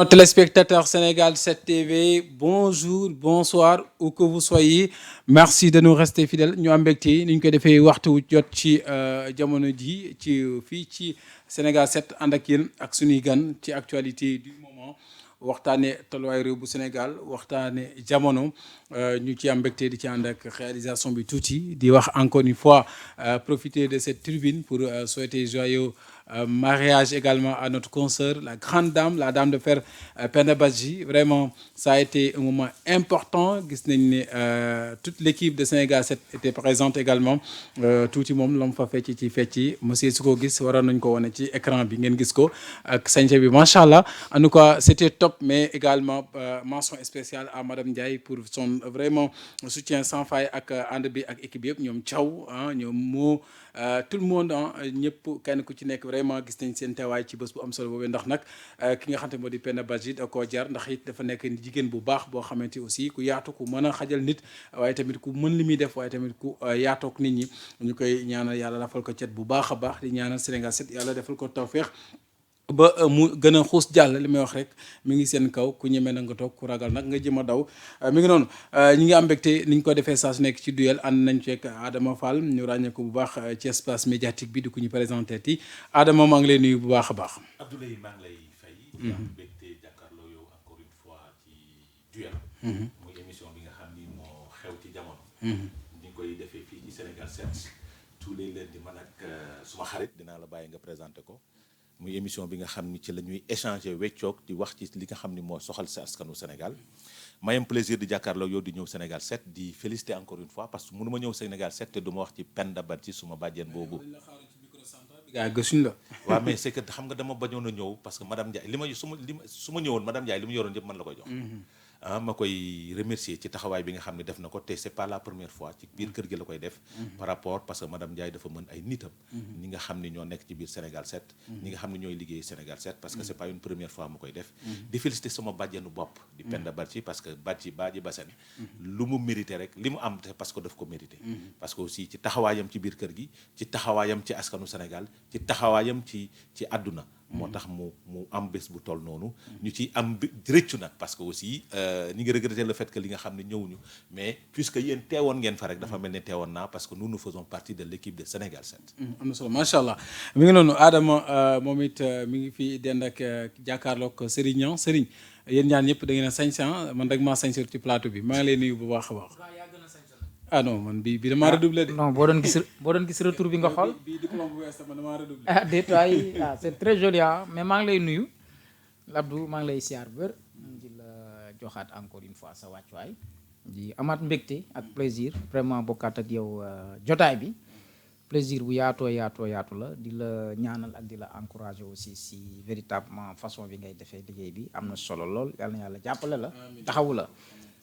Nos téléspectateurs Sénégal 7 TV, bonjour, bonsoir, où que vous soyez. Merci de nous rester fidèles. ñu am mbégte ni ñu koy defee waxtu jot ci jamono ji ci fii ci Sénégal 7 ànd ak yéen ak suñuy gan ci actualité du moment waxtaane tolluwaay réew bu Sénégal waxtaane jamono ñu ci am mbégte di ci ànd ak réalisation bi tuuti di wax encore une fois profiter de cette tribune pour souhaiter joyeux mariage également à notre consoeur, la grande dame, la dame de fer Penda Badji. Vraiment, ça a été un moment important. Gis nañ ne toute l'équipe de Sénégal 7 était présente également. Tuuti moom la mu fa fecc ci fecc monsieur su ko gis waroon nañ ko wane ci écran bi ngeen gis ko ak sañse bi macha allah. En tout cas, c'était top, mais également mention spéciale à madame Ndiaye pour son vraiment soutien sans faille ak ànd bi ak équipe yëpp ñoom Thiaw ñoom moo tout le monde ñëpp kenn ku ci nekk vraiment gis nañ seen teewaay ci bés bu am solo boobu ndax nag ki nga xamante moo di Penda Badji da koo jar ndax it dafa nekk jigéen bu baax boo xamante aussi ku yaatu ku mën a xajal nit waaye tamit ku mën li muy def waaye tamit ku yaatook nit ñi ñu koy ñaanal yàlla defal ko cet bu baax a baax di ñaanal Sénégal 7 yàlla defal ko tawféex ba mu gën a xuus jàll li may wax rek mi ngi seen kaw ku ñeme na nga toog ku ragal nag nga jëm a daw mi ngi noonu ñi ngi am mbégte ni ñu ko defee saa su nekk ci duel ànd nañ ci ak Adama Fall ñu ràññee ko bu baax ci espace médiatique bi di ku ñu présenté ti Adama maa ngi lay nuyu bu baax a baax. Abdoulaye maa ngi lay fay. di am mbégte jàkkaarloo yow encore une fois ci duel. muy émission bi nga xam ni moo xew ci jamono. ñu ngi koy defee fii ci Sénégal 7 tous les lundis man ak suma xarit dinaa la bàyyi nga présenté ko. muy émission bi nga xam ni ci la ñuy échanger weccoog di wax ci li nga xam ni moo soxal sa askanu Sénégal may am plaisir di jàkkaarloo yow di ñëw Sénégal 7 di féliciter encore une fois parce que mënu ma ñëw Sénégal 7 te du ma wax ci Penda Badji suma bàjjen boobu. gaa gësuñ la. waaw mais c'est que xam nga dama bañoon a ñëw parce que madame Ndiaye su ma ñëwoon madame Ndiaye li mu yoroon yëpp man la koy jox. ma koy remercier ci taxawaay bi nga xam ne def na ko te c'est pas la première fois ci biir kër gi la koy def par rapport parce que madame Ndiaye dafa mën ay nitam ñi nga xam ne ñoo nekk ci biir Sénégal 7 ñi nga xam ne ñooy liggéey Sénégal 7 parce que c'est pas une première fois mu koy def di féliciter sama bàjjenu bopp di Penda Badji parce que Badji Bassène lu mu mérité rek li mu am te parce que daf ko mérité parce que aussi ci taxawaayam ci biir kër gi ci taxawaayam ci askanu Sénégal ci taxawaayam ci àdduna moo tax mu am bés bu toll noonu ñu ci am rëccu nag parce que aussi ñi ngi regretter le fait que li nga xam ne ñëwuñu mais puisque yéen teewoon ngeen fa rek dafa mel ne teewoon naa parce que nous faisons partie de l'équipe de Sénégal 7. am na solo macha allah mi ngi noonu Adama moom it mi ngi fi dend ak jàkkaarloog Serigne Serigne yéen ñaan ñëpp da ngeen a sañse man rek maa sañse ci plateau bi maa ngi lay nuyu bu baax a baax. ah non man bi damaa redoublé de. non boo doon gis retour bi nga xool. bi diplôme bu wees man damaa redoublé. déet waay c'est très joli mais maa ngi lay nuyu Labdou maa ngi lay siyaar bër di la joxaat encore une fois sa wàccuwaay di amaat mbégte ak plaisir vraiment bokkaat ak yow jotaay bi plaisir bu yaatu la di la ñaanal ak di la encourager aussi si véritablement façon bi ngay defee liggéey bi am na solo lool yal na yàlla jàppale la taxawu la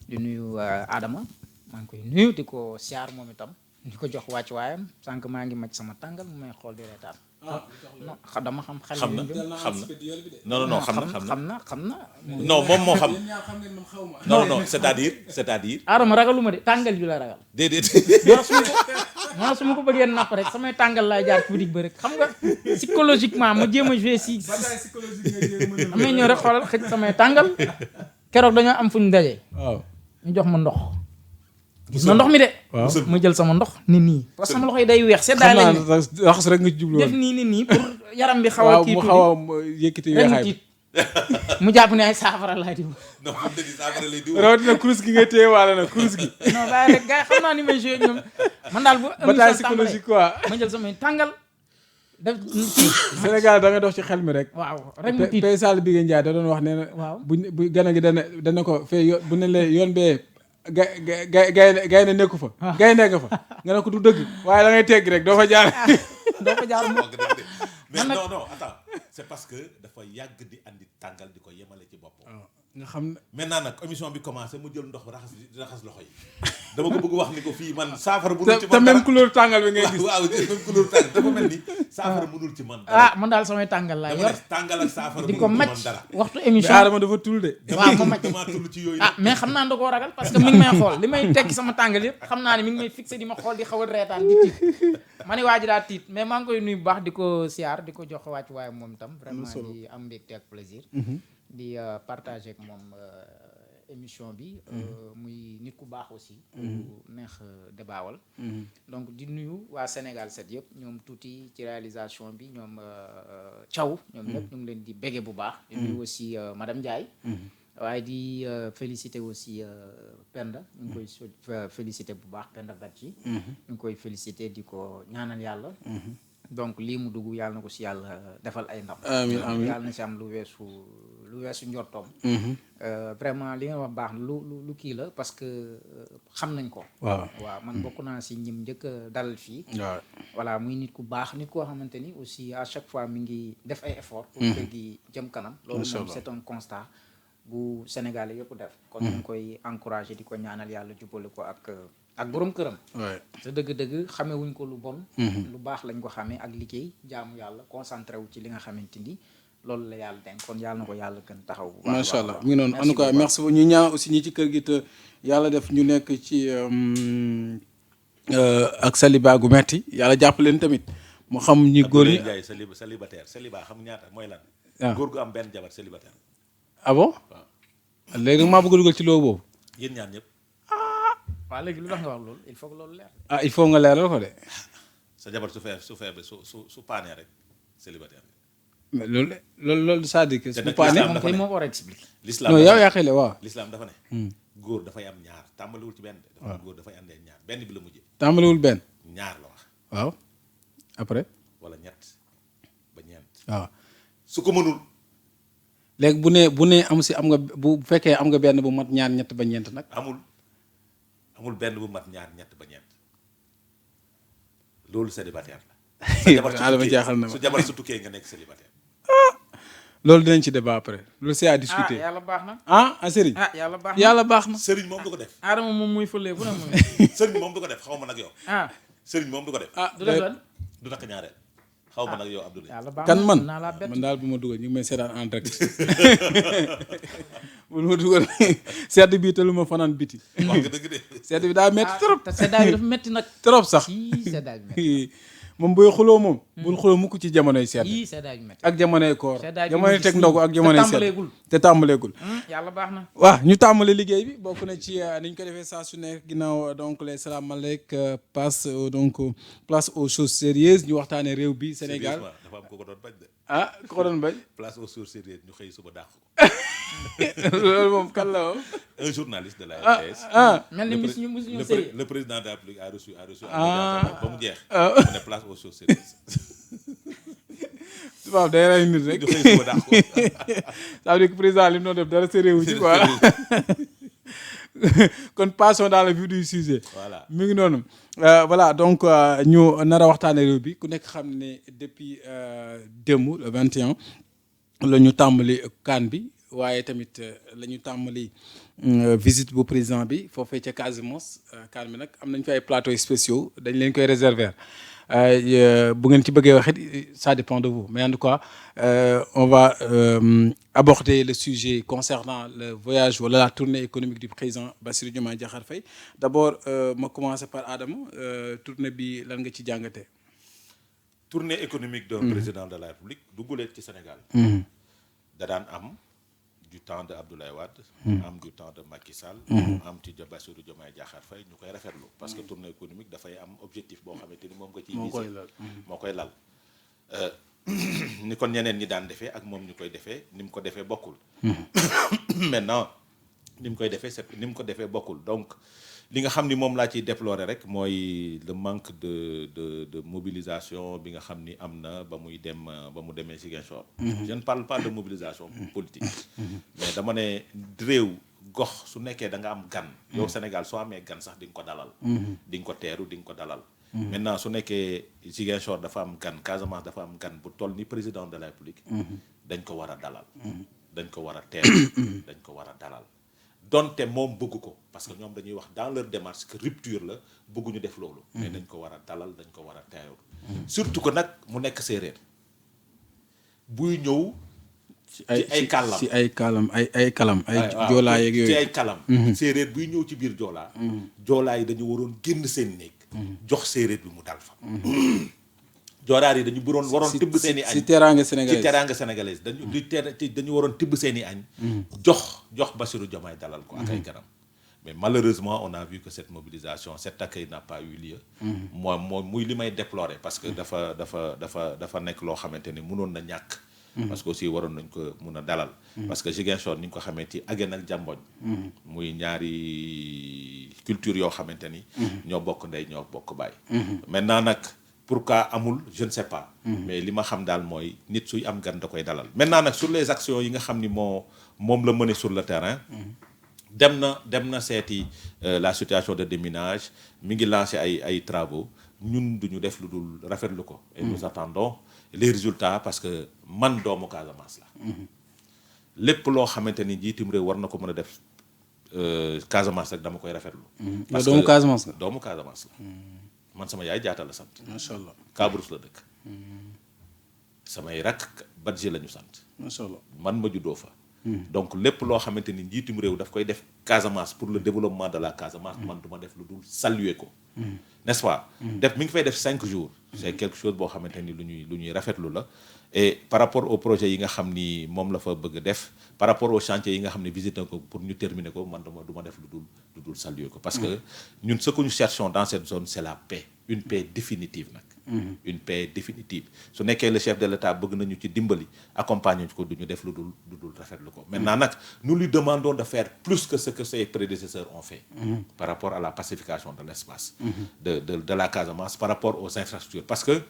di nuyu Adama. maa ngi koy nuyu di ko siyaar moom itam di ko jox wàcc waayam sànq maa ngi màcc sama tàngal mu may xool di reetaan non dama xam xale xam na xam na non moom moo xam non c'est-à-dire Adama ragaluma de tàngal bi la ragal déedéet moo su ma ko bëggee napp rek samay tàngal laay jaar ci boutique ba rek xam nga psychologiquement ma jéem a jouer si amee ñëw rek xoolal xëj samay tàngal keroog dañoo am fu ñu dajee waaw ñu jox ma ndox gis na ndox mi de. waaw ma jël sama ndox ni nii. parce que sama loxo yi day weex seddaay lañ ne wax rek nga jublu def nii ni nii pour yaram bi xaw a kii tuuti waaw mu xaw a yëkkati weexaay bi mu jàpp ne ay saafara laay diw. non xam nga ni saafara lay diw. rawatina kurus gi nga téye waale na kurus gi. non bàyyi rek gars yi xam naa ni may joué ñoom man daal bu. bataille psychologique quoi. ma jël samay tàngal def Sénégal da nga dox ci xel mi rek. waaw rek mu tiit Pay Sall bi nga Njaay da doon wax nee na. waaw bu gana gi dana ko fee bu ne la yoon bee. gay ne nekku fa gay nekk fa nga ne ko du dëgg waaye da ngay tegg rek doo fa jaar mais non attends c'est parce que dafa yàgg di andi tàngal di ko yemale ci boppam nga xam ne maintenant nag émission bi commencé mu jël ndox raxas loxo yi dama ko bëgg wax ni ko fii man saafara mënul ci man te même couleur tàngal bi ngay gis waaw même couleur tàngal dafa mel ni saafara mënul ci man man daal samay tàngal laay yor tàngal ak saafara di ko mënul ci man macc dara waxtu émission Adama dafa tul de waaw ma macc dama tull ci yooyu mais xam naa da koo ragal parce que mi ngi may xool li may tekki sama tàngal yëpp xam naa ne mi ngi may fixé di ma xool di xaw a reetaan di tiit ma ni waa ji daa tiit mais maa ngi koy nuyu bu baax di ko siyaar di ko jox wàcc waaye moom tam vraiment di am mbégte ak plaisir di partager ak moom émission bi muy nit ku baax aussi neex débaawal donc di nuyu waa Sénégal 7 yëpp ñoom tuuti ci réalisation bi ñoom Thiaw ñoom ñëpp ñu ngi leen di bége bu baax di nuyu aussi madame Ndiaye waaye di féliciter aussi Penda ñu ngi koy féliciter bu baax Penda Badji ñu ngi koy féliciter di ko ñaanal yàlla donc lii mu dugg yàlla na ko si yàlla defal ay ndam amiin amiin yàlla na si am lu weesu njortoom vraiment li nga wax baax na lu kii la parce que xam nañ ko waaw man bokk naa si ñim njëkk a dalal fii voilà muy nit ku baax nit koo xamante ni aussi à chaque fois mi ngi def ay effort pour léegi jëm kanam loolu moom c'est un constat bu Sénégalais yëpp def kon ñu ngi koy encourager di ko ñaanal yàlla jubale ko ak borom këram te dëgg-dëgg xamee wuñ ko lu bon lu baax lañ ko xamee ak liggéey jaamu yàlla concentré wu ci li nga xamante ni loolu la yàlla denk kon yàlla na ko yàlla gën taxaw bu baax macha allah mu ngi noonu en tout cas merci beaucoup ñu ñaan aussi ñi ci kër gi te yàlla def ñu nekk ci ak saliba gu metti yàlla jàpp leen tamit mu xam ñi góor ñi célibataire célibat xam ñaata mooy lan waaw góor gu am benn jabar célibataire ah bon léegi maa bëgg a dugal ci loolu boobu yéen ñaan ñëpp waaw léegi lu tax nga wax loolu il faut que loolu leer ah il faut nga leeral ko de sa jabar su paanee rek célibataire mais loolu c'est-à-dire que nag su paane moom koy moo ko war a expliquer l'islam non yow yaa xëy waaw l'islam dafa ne góor dafay am ñaar tàmbaliwul ci benn dafa ne góor dafay andee ñaar benn bi la mujjee tàmbaliwul benn ñaar la wax waaw après wala ñett ba ñeent waaw su ko mënul léegi bu ne am si am nga bu fekkee am nga benn bu mat ñaar ñett ba ñeent nag amul benn bu mat ñaar ñett ba ñeent loolu célibataire la su jabar su tukkee nga nekk célibataire loolu dinañ ci débat après loolu c'est à discuter yàlla baax na sëriñ yàlla baax na sëriñ moom du ko def Adama moom muy fëlee fu ne moom sëriñ moom du ko def xaw ma nag yow sëriñ moom du ko def du def lan du takk ñaareel xaw ma nag yow Abdoulaye kan man daal bu ma dugal ñu ngi may seetaan en direct bu ma dugal sedd bi te lu ma fanaan biti wax nga dëgg de sedd bi daa metti trop te seddaay bi dafa metti nag trop sax seddaay bi metti moom booy xuloo moom bul xuloo mukk ci jamonoy sedd seddaay bi metti ak jamonoy koor seddaay bi jamonoy teg ndogu ak jamonoy sedd te tàmbaleegul yàlla baax na waaw ñu tàmbale liggéey bi bokk na ci ni ñu ko defee saa su nekk ginnaaw donc les salaamaaleykum place aux choses sérieuses ñu waxtaanee réew bi Sénégal dafa am ko doon bañ de ku ko doon bañ place aux choses sérieuses ñu xëy suba dàq ko loolu moom kan la woon un journaliste de la RTS mel ni musuñu sérieux le président de la République a reçu ba mu jeex mu ne place aux choses sérieuses tubaab day rey nit rek ñu xëy suba dàq ko ça veut dire que président li mu doon def dara sérieux wu ci quoi kon passons dans le vif du sujet voilà mi ngi noonu voilà donc ñu nar a waxtaane réew bi ku nekk xam ne depuis démb le 21 la ñu tàmbali CAN bi waaye tamit la ñu tàmbali visite bu président bi foofee ca Casamance CAN bi nag am nañ fi ay plateaux spéciaux dañ leen koy réserver bu ngeen ci bëggee waxit ça dépend de vous mais en tout cas on va aborder le sujet concernant le voyage wala la tournée économique du président Bassirou Diomaye Diakhar Faye d'abord ma commencer par Adama tournée bi lan nga ci jàngatee. tournée économique d'un président de la République du guleet ci Sénégal da daan am du temps de Abdoulaye Wade am du temps de Macky Sall am ci Bassirou Diomaye Diakhar Faye ñu koy rafetlu parce que tournée économique dafay am objectif boo xamante ni moom nga ciy visé moo koy lal ni kon ñeneen ñi daan defee ak moom ñu koy defee ni mu ko defee bokkul maintenant ni mu koy defee ni mu ko defee bokkul donc li nga xam ni moom laa ciy déplorer rek mooy le manque de mobilisation bi nga xam ni am na ba mu demee Ziguinchor. Je ne parle pas de mobilisation politique. mais dama ne réew gox su nekkee da nga am gan. yow Sénégal soo amee gan sax di nga ko dalal. di nga ko teeru di nga ko dalal. maintenant su nekkee Ziguinchor dafa am gan Casamance dafa am gan bu toll ni président de la République. dañ ko war a dalal. dañ ko war a teeru dañ ko war a dalal. donte moom bëgg ko parce que ñoom dañuy wax dans leur démarche que rupture la bëgguñu def loolu mais dañ ko war a dalal dañ ko war a teeru surtout que nag mu nekk séeréer buy ñëw ci ay kalam ay joolaa yeeg yooyu ci ay kalam séeréer buy ñëw ci biir joolaa joolaa yi dañu waroon génn seen néeg jox séeréer bi mu dal fa. Jooraar yi dañu waroon tibb seen i añ ci teraanga sénégalaise ci teraanga sénégalaise dañu waroon tibb seen i añ. jox Bassirou Diomaye dalal ko ak ay ganam. mais malheureusement on a vu que cette mobilisation cet accueil n'a pas eu lieu. moom muy li may déplorer parce que dafa nekk loo xamante ni mënoon na ñàkk. parce que aussi waroon nañ ko mun a dalal. parce que Ziguinchor ni ñu ko xamee ci Aguène ak Diambogne. muy ñaari culture yoo xamante ni. ñoo bokk ndey ñoo bokk baay. maintenant nag pourquoi amul je ne sais pas. mais li ma xam daal mooy nit suy am gan da koy dalal. maintenant nag sur les actions yi nga xam ni moom la mené sur le terrain. dem na seeti la situation de déminage mi ngi lancé ay travaux ñun duñu def lu dul rafetlu ko. et nous attendons les résultats parce que man doomu Casamance la. lépp loo xamante ni njiitum réew war na ko mën a def Casamance rek dama koy rafetlu. parce que doomu Casamance la. doomu Casamance la. man sama yaay Jaata la sant. macha allah Kabrousse la dëkk. samay rakk Badji la ñu sant. macha allah man ma juddoo fa. donc lépp loo xamante ni njiitum réew daf koy def Casamance pour le développement de la Casamance man du ma def lu dul saluer ko. n'est-ce pas. mi ngi fay def 5 jours. c'est quelque chose boo xamante ni lu ñuy rafetlu la. et par rapport au projet yi nga xam ni moom la fa bëgg def par rapport au chantier yi nga xam ne visité ko pour ñu terminer ko man du ma def lu dul saluer ko. parce que ñun ce que nous cherchons dans cette zone c'est la paix une paix définitive nag. une paix définitive su nekkee le chef de l'État bëgg nañu ci dimbali accompagner ko du ñu def lu dul rafetlu ko. maintenant nag nous lui demandons de faire plus que ce que ses prédécesseurs ont fait. par rapport à la pacification de l'espace. de la Casamance par rapport aux infrastructures parce que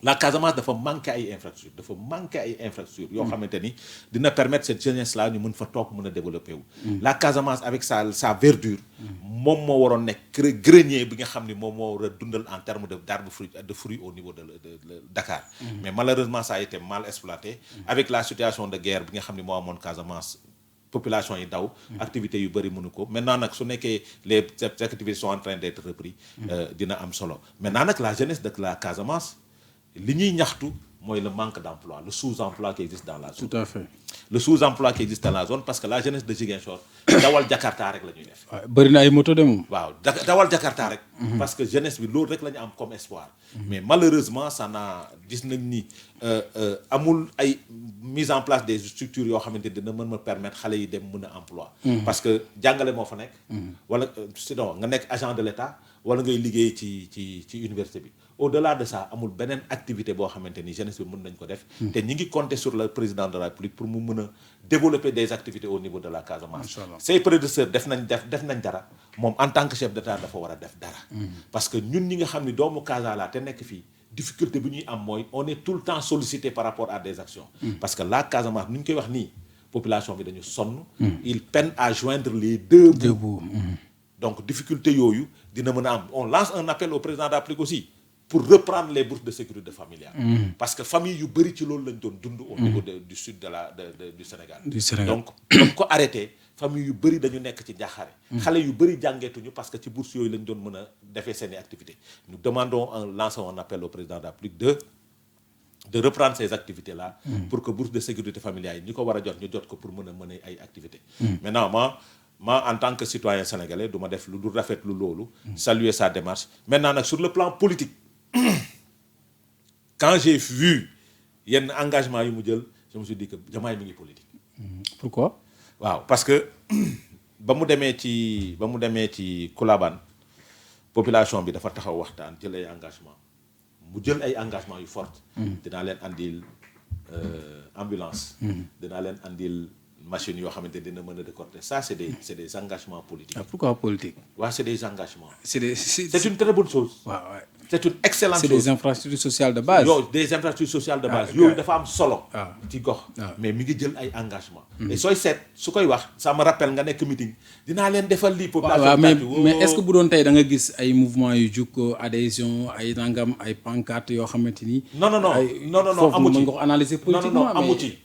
la Casamance dafa manqué ay infrastructures yoo xamante ni dina permettre cette jeunesse là ñu mën fa toog mën a développer wu. la Casamance avec sa verdure. moom moo waroon nekk grenier bi nga xam ni moom moo war a dundal en termes d'arbres fruits au niveau de Dakar. mais malheureusement ça a été mal exploité. avec la situation de guerre bi nga xam ni moo amoon Casamance. population yi daw. activités yu bëri mënu ko maintenant nag su nekkee les activités sont en train d'être repris. dina am solo maintenant nag la jeunesse de la Casamance. li ñuy ñaxtu mooy le manque d'emploi le sous-emploi qui existe dans la zone. tout à fait. le sous-emploi qui existe dans la zone parce que la jeunesse de Ziguinchor dawal Jakarta rek la ñuy def. waaw bëri na ay moto de moom. waaw dawal Jakarta rek. parce que jeunesse bi loolu rek la ñu am comme espoir. mais malheureusement gis nañ ni amul ay mise en place des structures yoo xamante dina mën ma permettre xale yi dem mën a emploi. parce que jàngale moo fa nekk. wala sinon nga nekk agent de l'État wala ngay liggéey ci université bi. au-delà de ça amul beneen activité boo xamante ni jeunesse bi mën nañ ko def. te ñi ngi compter sur le président de la République pour mu mën a développer des activités au niveau de la Casamance. ses prédécesseurs def nañ dara moom en tant que chef d'État dafa war a def dara. parce que ñun ñi nga xam ni doomu Casa la te nekk fii difficulté bi ñuy am mooy on est tout le temps sollicité par rapport à des actions. parce que la Casamance ni ñu koy wax nii population bi dañu sonn. il peine à joindre les deux bouts. donc difficulté yooyu dina mën a am on lance un appel au président de la République aussi. pour reprendre les bourses de sécurité familiale. parce que famille yu bëri ci loolu lañ doon dund au niveau du sud du Sénégal. donc ko arrêté famille yu bëri dañu nekk ci njaaxare. xale yu bëri jàngeetuñu parce que ci bourse yooyu lañ doon mën a defee seeni activités. nous demandons lançons un appel au président de la République de reprendre ces activités là. pour que bourse de sécurité familiale yi ñi ko war a jot ñu jot ko pour mën a mener ay activités. maintenant moi en tant que citoyen sénégalais du ma def lu dul rafetlu loolu. saluer sa démarche maintenant nag sur le plan politique. quand j'ai vu yenn engagement yu mu jël je me suis dit que Diomaye mi ngi politique. pourquoi. waaw parce que ba mu demee ci Koulabane population bi dafa taxaw waxtaan jël ay engagement mu jël ay engagement yu fort. dinaa leen andil ambulance. dinaa leen andil machine yoo xamante ne dina mën a décorter ça c'est des engagements politiques. pourquoi politique. waaw c'est des engagements. c'est une très bonne chose. waaw. c'est une excellente chose. c'est des infrastructures sociales de base. des infrastructures sociales de base yooyu dafa am solo. ci gox. mais mi ngi jël ay engagement et sooy seet su koy wax ça me rappelle nga nekk meeting dinaa leen defal lii. population mais est-ce que bu doon tey da nga gis ay mouvements yu jug adhésion ay nangam ay pancartes yoo xamante ni. non amu ci mën nga ko analyser politiquement. amu ci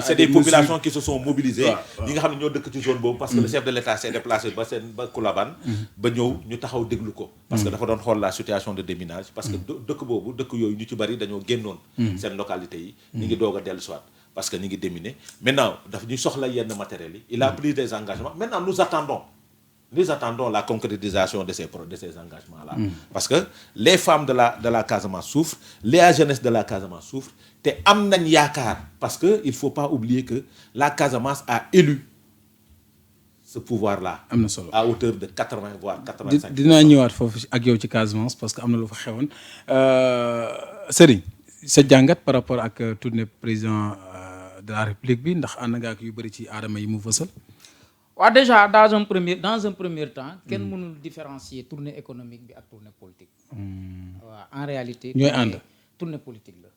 c'est des populations qui se sont mobilisées. ñi nga xam ne ñoo dëkk ci zone boobu. parce que le chef de l'État s'est déplacé ba Koulabane. ba ñëw ñu taxaw déglu ko. parce que dafa doon xool la situation de déminage. parce que dëkk yooyu ñu ci bari dañoo génnoon. seen localité yi. ñu ngi doog a dellu soit parce que ñu ngi déminer maintenant daf ñu soxla yenn matériels yi. il a pris des engagements maintenant nous attendons Nous attendons la concrétisation de ces engagements-là. Parce que les femmes de la Casamance souffrent, la jeunesse de la Casamance souffre, te am nañ yaakaar parce que il faut pas oublier que la Casamance a élu ce pouvoir-là. am na solo à hauteur de 80 voire 85. dinaa ñëwaat foofu ak yow ci Casamance parce que am na lu fa xewoon Serigne sa jàngat par rapport ak tournée président de la République bi ndax ànd nga ak yu bëri ci aadama yi mu fësal. waaw déjà dans un premier temps kenn mënul différencier tournée économique bi ak tournée politique. waaw en réalité. ñooy ànd tournée politique la.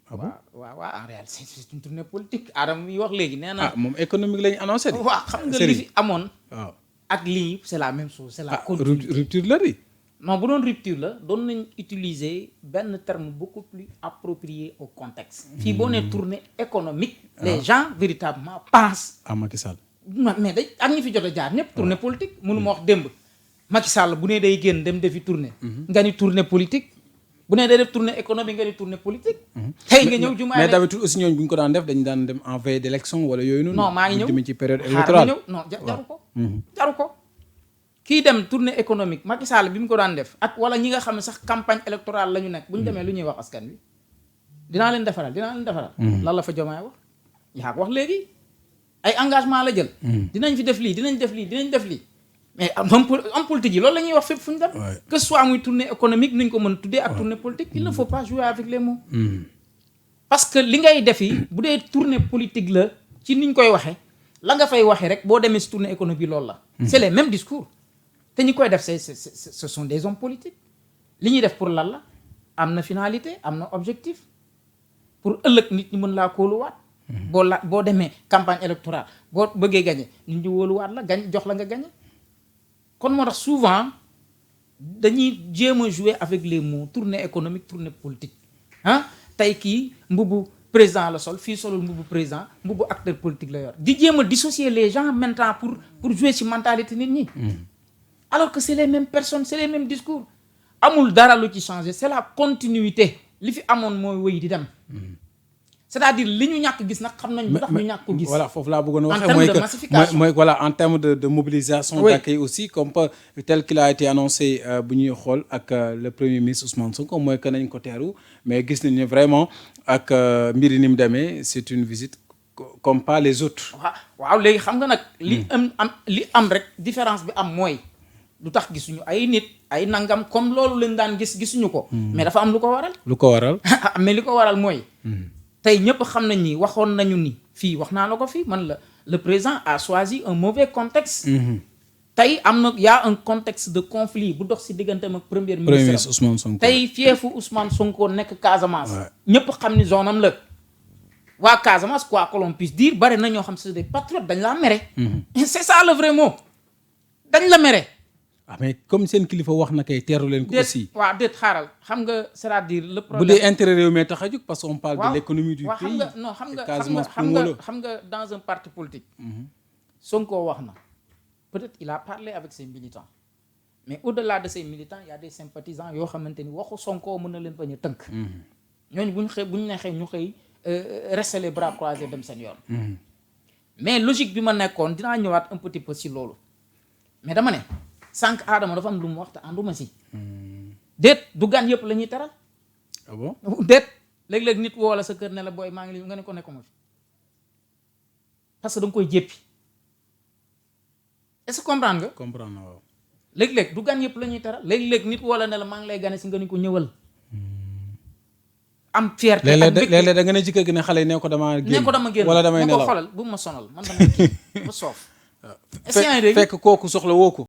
ah bon waaw en réalité c'est une tournée politique Adama mi wax léegi nee na. moom économique lañu annoncé de. waaw xam nga li fi amoon. waaw ak lii c'est la même chose c'est la continuité. rupture la di. non bu doon rupture la doon nañ utiliser benn terme beaucoup plus approprié au contexte. fii boo nee tournée économique. les gens véritablement pensent. à Macky Sall. mais day ak ñi fi jot a jaar ñëpp tournée politique mënu ma wax démb Macky Sall bu nee day génn dem defi tournée nga ni tournée politique bu nee day def tournée économique nga ni tournée politique tey nga ñëw jumaa mais d'habitude aussi ñooñu bu ñu ko daan def dañu daan dem en veille d'élection wala yooyu noonu. non maa ngi ñëw demee ci période xaar ma électorale ñëw non jaru ko kii dem tournée économique Macky Sall bi mu ko daan def ak wala ñi nga xam ne sax campagne électorale la ñu nekk bu ñu demee lu ñuy wax askan wi dinaa leen defaral lan la fa Diomaye wax yaa ko wax léegi ay engagement la jël. dinañ fi def lii dinañ def lii mais homme politique yi loolu la ñuy wax fépp fu ñu dem. que ce soit muy tournée économique nuñ ko mën a tuddee ak tournée politique il ne faut pas jouer avec les mots. parce que li ngay def yi bu dee tournée politique la ci niñ koy waxee la nga fay waxee rek boo demee si tournée économique bi loolu la. c'est les mêmes discours te ñi koy def ce sont des hommes politiques li ñuy def pour lan la am na finalité am na objectif pour ëllëg nit ñi mën laa kóoluwaat. boo demee campagne électorale boo bëggee gagner nit ñi wóoluwaat la jox la nga gagner kon moo tax souvent dañuy jéem a jouer avec les mots tournée économique tournée politique tey kii mbubu président la sol fii solul mbubu président mbubu acteur politique la yor di jéem a dissocier les gens maintenant pour jouer ci mentalité nit ñi alors que c'est les mêmes personnes c'est les mêmes discours amul dara lu ci changer c'est la continuité li fi amoon mooy wéy di dem c'est-à-dire li ñu ñàkk gis nag xam nañ lu tax ñu ñàkk ko gis. voilà foofu laa bëggoon a waxee. en termes de massification mooy voilà en termes de mobilisation. oui d'accueil aussi comme tel qu'il a été annoncé bu ñuy xool ak le premier ministre Ousmane Sonko mooy que nañ ko teeru mais gis nañ ne vraiment ak mbir yi ni mu demee c'est une visite comme pas les autres. waaw léegi xam nga nag. li am rek différence bi am mooy lu tax gisuñu ay nit ay nangam comme loolu lañ daan gisuñu ko. mais dafa am lu ko waral. mais li ko waral mooy. tey ñëpp xam nañ ni waxoon nañu ni fii wax naa la ko fii man la le président a choisi un mauvais contexte. tey y a un contexte de conflit bu dox ci digganteem ak premier ministre Ousmane Sonko. tey fiefu Ousmane Sonko nekk Casamance. ñëpp xam ni zone am la. waa Casamance quoi que l'on puisse dire bari na ñoo xam c'est des patriotes dañ laa mere. c'est ça le vrai mot dañ la mere. mais comme seen kilifa wax na kay teeru leen ko aussi. waaw déet xaaral xam nga c'est-à-dire le problème. bu dee intérêt réew mi tax a jóg parce qu'on parle de l'économie du pays. xam nga dans un parti politique. Sonko wax na peut-être il a parlé avec ses militants mais au-delà de ses militants il y a des sympathisants yoo xamante ni waxu Sonko mën na leen bañ a tënk. ñooñu bu ñu neexee ñu xëy rester les bras croisés dem seen yoon. mais logique bi ma nekkoon dinaa ñëwaat un petit peu si loolu mais dama ne. sànq Adama dafa am lu mu wax te ànduma si. déet du gan yëpp la ñuy teral. ah bon déet léeg-léeg nit woo la sa kër ne la booy maa ngi nga ne ko nekkuma fi parce que da nga koy jéppi est-ce que comprendre nga. comprendre na waaw. léeg-léeg du gan yëpp la ñuy teral léeg-léeg nit woo la ne la maa ngi lay gane si nga ni ko ñëwal. am fierté ak léeg-léeg da nga ne ci kër gi ne xale yi ne ko dama génn wala damay nelaw ne ko xoolal bu ma sonal man dama kii ba soof. fekk kooku soxla woo ko.